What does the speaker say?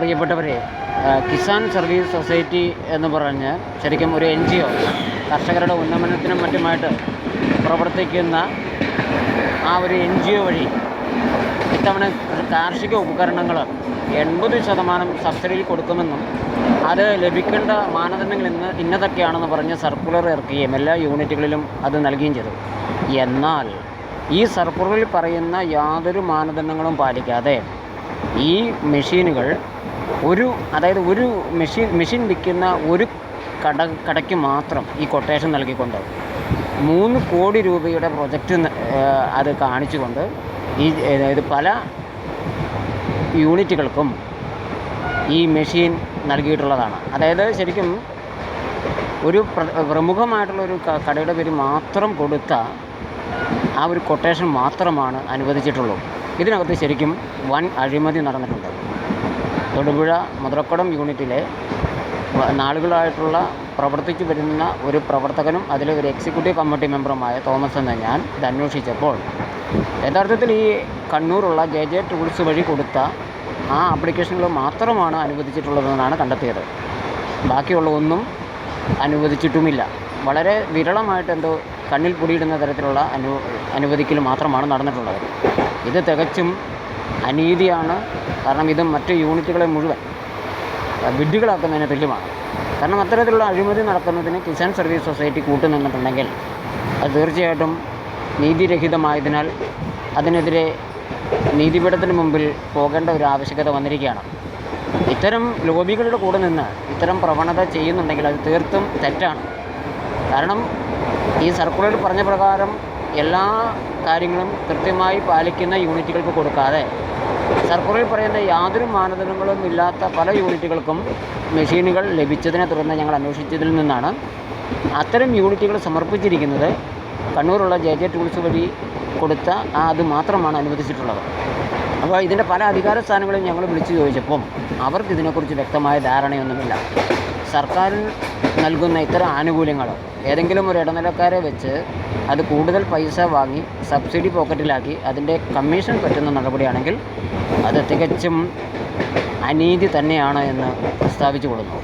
പ്രിയപ്പെട്ടവരെ, Kisan service society എന്ന് പറഞ്ഞ് ശരിക്കും ഒരു NGO, കർഷകരുടെ ഉന്നമനത്തിനും മറ്റുമായിട്ട് പ്രവർത്തിക്കുന്ന ആ ഒരു NGO വഴി ഇത്തവണ കാർഷിക ഉപകരണങ്ങൾ 80% സബ്സിഡിയിൽ കൊടുക്കുമെന്നും അത് ലഭിക്കേണ്ട മാനദണ്ഡങ്ങൾ ഇന്നതൊക്കെയാണെന്ന് പറഞ്ഞ് സർക്കുലർ ഇറക്കുകയും എല്ലാ യൂണിറ്റുകളിലും അത് നൽകുകയും ചെയ്തു. എന്നാൽ ഈ സർക്കുലറിൽ പറയുന്ന യാതൊരു മാനദണ്ഡങ്ങളും പാലിക്കാതെ ഈ മെഷീനുകൾ ഒരു മെഷീൻ വിൽക്കുന്ന ഒരു കടയ്ക്ക് മാത്രം ഈ കൊട്ടേഷൻ നൽകിക്കൊണ്ട് 3 കോടി രൂപയുടെ പ്രൊജക്റ്റ് അത് കാണിച്ചുകൊണ്ട് ഇത് പല യൂണിറ്റുകൾക്കും ഈ മെഷീൻ നൽകിയിട്ടുള്ളതാണ്. അതായത് ശരിക്കും ഒരു പ്രമുഖമായിട്ടുള്ളൊരു കടയുടെ പേര് മാത്രം കൊടുത്ത ആ ഒരു കൊട്ടേഷൻ മാത്രമാണ് അനുവദിച്ചിട്ടുള്ളൂ. ഇതിനകത്ത് ശരിക്കും വൻ അഴിമതി നടന്നിട്ടുണ്ട്. തൊടുപുഴ മുതലക്കുളം യൂണിറ്റിലെ നാളുകളായിട്ടുള്ള പ്രവർത്തിച്ചു വരുന്ന ഒരു പ്രവർത്തകനും അതിലെ ഒരു എക്സിക്യൂട്ടീവ് കമ്മിറ്റി മെമ്പറുമായ തോമസ് എന്ന ഞാൻ ഇത് അന്വേഷിച്ചപ്പോൾ യഥാർത്ഥത്തിൽ ഈ കണ്ണൂരുള്ള JJ ടൂൾസ് വഴി കൊടുത്ത ആ ആപ്ലിക്കേഷനുകൾ മാത്രമാണ് അനുവദിച്ചിട്ടുള്ളതെന്നാണ് കണ്ടെത്തിയത്. ബാക്കിയുള്ള ഒന്നും അനുവദിച്ചിട്ടുമില്ല. വളരെ വിരളമായിട്ട് എന്തോ കണ്ണിൽ പൊടിയിടുന്ന തരത്തിലുള്ള അനുവദിക്കൽ മാത്രമാണ് നടന്നിട്ടുള്ളത്. ഇത് തികച്ചും അനീതിയാണ്. കാരണം ഇത് മറ്റ് യൂണിറ്റുകളെ മുഴുവൻ വിഡ്ഢികളാക്കുന്നതിന് തുല്യമാണ്. കാരണം അത്തരത്തിലുള്ള അഴിമതി നടക്കുന്നതിന് കിസാൻ സർവീസ് സൊസൈറ്റി കൂട്ടുനിന്നിട്ടുണ്ടെങ്കിൽ അത് തീർച്ചയായിട്ടും നീതിരഹിതമായതിനാൽ അതിനെതിരെ നീതിപീഠത്തിന് മുമ്പിൽ പോകേണ്ട ഒരു ആവശ്യകത വന്നിരിക്കുകയാണ്. ഇത്തരം ലോബികളുടെ കൂടെ നിന്ന് ഇത്തരം പ്രവണത ചെയ്യുന്നുണ്ടെങ്കിൽ അത് തീർത്തും തെറ്റാണ്. കാരണം ഈ സർക്കുലറിൽ പറഞ്ഞ പ്രകാരം എല്ലാ കാര്യങ്ങളും കൃത്യമായി പാലിക്കുന്ന യൂണിറ്റുകൾക്ക് കൊടുക്കാതെ സർക്കുലറിൽ പറയുന്ന യാതൊരു മാനദണ്ഡങ്ങളും ഇല്ലാത്ത പല യൂണിറ്റുകൾക്കും മെഷീനുകൾ ലഭിച്ചതിനെ തുടർന്ന് ഞങ്ങൾ അന്വേഷിച്ചതിൽ നിന്നാണ് അത്തരം യൂണിറ്റുകൾ സമർപ്പിച്ചിരിക്കുന്നത് കണ്ണൂരുള്ള JJ ടൂൾസ് വഴി കൊടുത്ത അത് മാത്രമാണ് അനുവദിച്ചിട്ടുള്ളത്. അപ്പോൾ ഇതിൻ്റെ പല അധികാര സ്ഥാനങ്ങളും ഞങ്ങൾ വിളിച്ചു ചോദിച്ചപ്പം അവർക്ക് ഇതിനെക്കുറിച്ച് വ്യക്തമായ ധാരണയൊന്നുമില്ല. സർക്കാർ നൽകുന്ന ഇത്തരം ആനുകൂല്യങ്ങൾ ഏതെങ്കിലും ഒരു ഇടനിലക്കാരെ വെച്ച് അത് കൂടുതൽ പൈസ വാങ്ങി സബ്സിഡി പോക്കറ്റിലാക്കി അതിൻ്റെ കമ്മീഷൻ പറ്റുന്ന നടപടിയാണെങ്കിൽ അത് തികച്ചും അനീതി തന്നെയാണ് എന്ന് പ്രസ്താവിച്ചു കൊള്ളുന്നു.